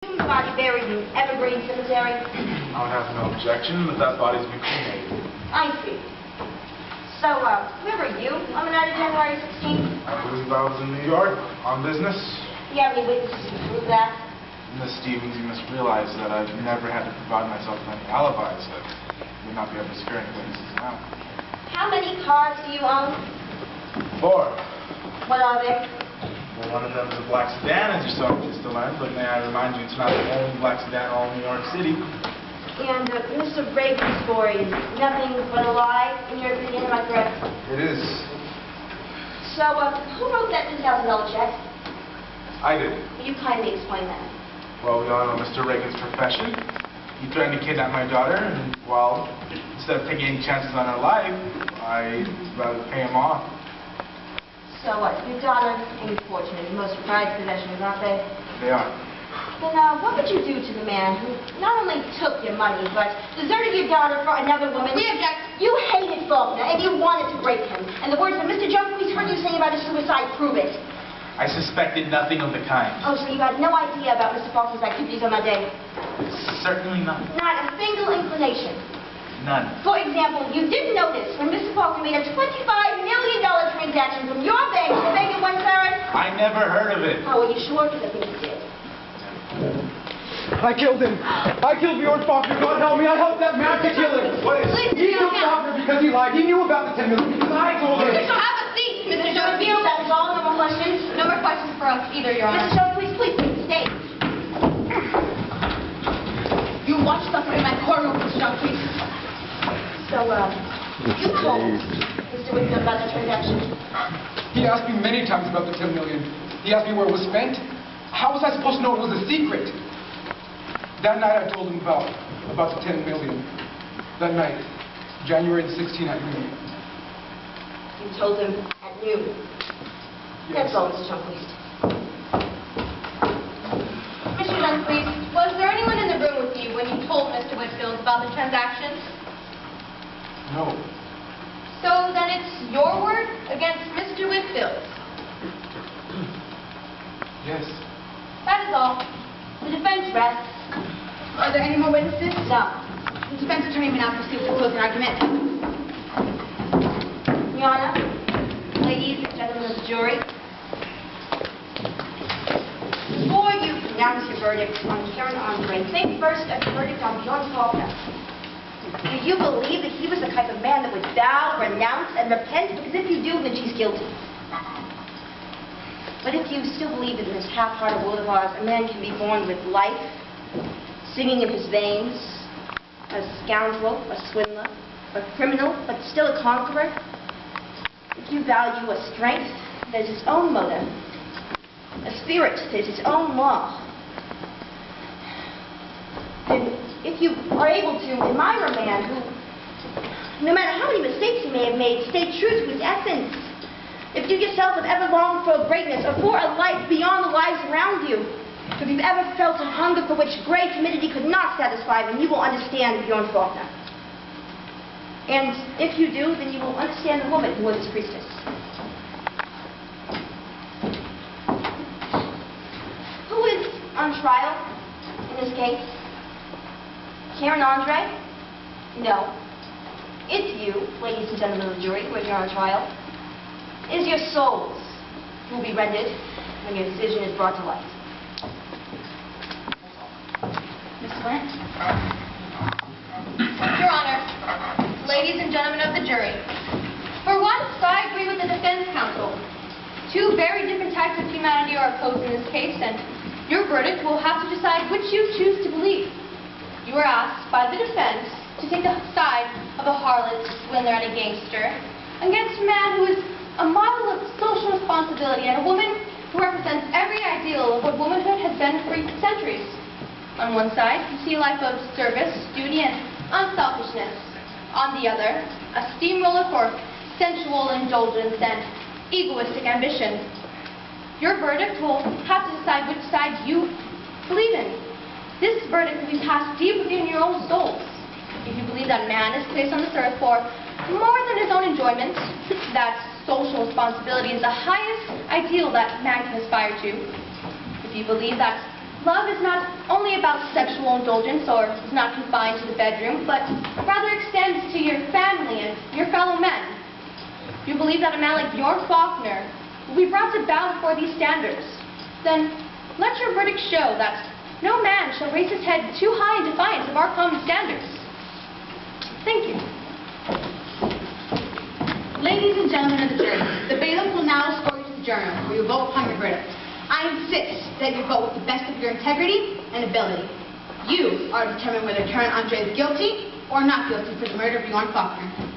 Body buried in Evergreen Cemetery? I would have no objection, but that body's been cremated. I see. So, where were you on the night of January 16th? I believe I was in New York on business. Do you have any witnesses to prove that? Miss Stevens, you must realize that I've never had to provide myself with any alibis. I would not be able to scare any witnesses now. How many cars do you own? 4. What are they? Well, one of them is a black sedan, as you saw just learned, but may I remind you, it's not the only black sedan in all New York City. And Mr. Reagan's story is nothing but a lie, in your opinion, am I correct? It is. So, who wrote that $2,000 check? I did. Will you kindly explain that? Well, we all know Mr. Reagan's profession. He threatened to kidnap my daughter, and, well, instead of taking any chances on her life, I rather pay him off. So what? Your daughter and your fortune are the most prized possessions, aren't they? They are. Then what would you do to the man who not only took your money, but deserted your daughter for another woman? We object. You hated Faulkner, and you wanted to break him. And the words that Mr. Jumphreys heard you saying about his suicide prove it. I suspected nothing of the kind. Oh, so you had no idea about Mr. Faulkner's activities on that day? Certainly not. Not a single inclination. None. For example, you didn't notice when Mr. Faulkner made a $25 million transaction from your bank to the bank in West Paris? I never heard of it. Oh, are you sure? Because I think you did. I killed him. I killed Bjorn Faulkner. God help me. I helped that man to kill him. What is Please, He killed Faulkner because he lied. He knew about the $10 million because I told him. You shall have a seat, Mr. Jumphreys. That is all. No more questions? No more questions for us either, Your Honor. Mr. Jumphreys, please stay. You watch suffer in my courtroom, Mr. Jumphreys. So, you told Mr. Whitfield about the transaction? He asked me many times about the $10 million. He asked me where it was spent. How was I supposed to know it was a secret? That night I told him about the $10 million. That night, January the 16th at noon. You told him at noon? Yes. That's all, Mr. Jumphreys. Mr. Jumphreys, was there anyone in the room with you when you told Mr. Whitfield about the transaction? No. So then it's your word against Mr. Whitfield's. Yes. That is all. The defense rests. Are there any more witnesses? No. The defense attorney may now proceed with the closing argument. Your Honor, ladies and gentlemen of the jury, before you pronounce your verdict on Karen Andre, think first of the verdict on Bjorn Faulkner. Do you believe that he was the type of man that would bow, renounce, and repent? Because if you do, then she's guilty. But if you still believe that in this half-hearted world of ours, a man can be born with life, singing in his veins, a scoundrel, a swindler, a criminal, but still a conqueror, if you value a strength that is its own motive, a spirit that is its own law, then if you are able to admire a man who, no matter how many mistakes he may have made, stay true to his essence, if you yourself have ever longed for greatness or for a life beyond the lives around you, if you've ever felt a hunger for which great timidity could not satisfy, then you will understand Bjorn Faulkner. And if you do, then you will understand the woman who was his priestess. Who is on trial in this case? Karen Andre? No. It's you, ladies and gentlemen of the jury, who are here on trial. It is your souls who will be rendered when your decision is brought to light. Ms. Flint? Your Honor, ladies and gentlemen of the jury, for once, I agree with the defense counsel. Two very different types of humanity are opposed in this case, and your verdict will have to decide which you choose to believe. You were asked by the defense to take the side of a harlot, swindler, and a gangster against a man who is a model of social responsibility and a woman who represents every ideal of what womanhood has been for centuries. On one side, you see a life of service, duty, and unselfishness. On the other, a steamroller for sensual indulgence and egoistic ambition. Your verdict will have to decide which side you believe in. This verdict will be passed deep within your own souls. If you believe that man is placed on this earth for more than his own enjoyment, that social responsibility is the highest ideal that man can aspire to. If you believe that love is not only about sexual indulgence or is not confined to the bedroom, but rather extends to your family and your fellow men. You believe that a man like Bjorn Faulkner will be brought to bow before these standards? Then let your verdict show that no man shall raise his head too high in defiance of our common standards. Thank you. Ladies and gentlemen of the jury, the bailiff will now escort you to the jury room where you vote upon your verdict. I insist that you vote with the best of your integrity and ability. You are to determine whether Karen Andre is guilty or not guilty for the murder of Bjorn Faulkner.